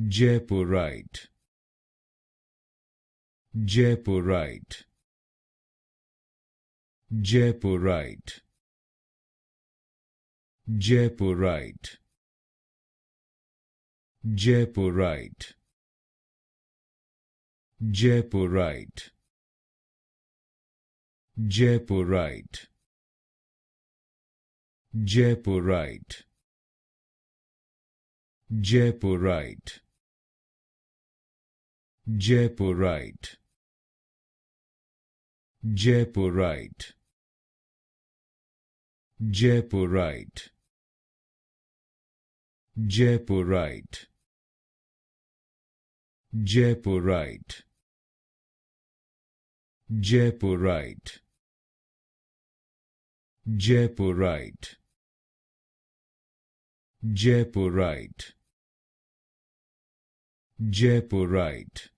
Jaipurite, Jaipurite, Jaipurite, Jaipurite, Jaipurite, Jaipurite, Jaipurite, Jaipurite, Jaipurite, Jaipurite, Jaipurite, Jaipurite, Jaipurite, Jaipurite, Jaipurite, Jaipurite, Jaipurite, Jaipurite,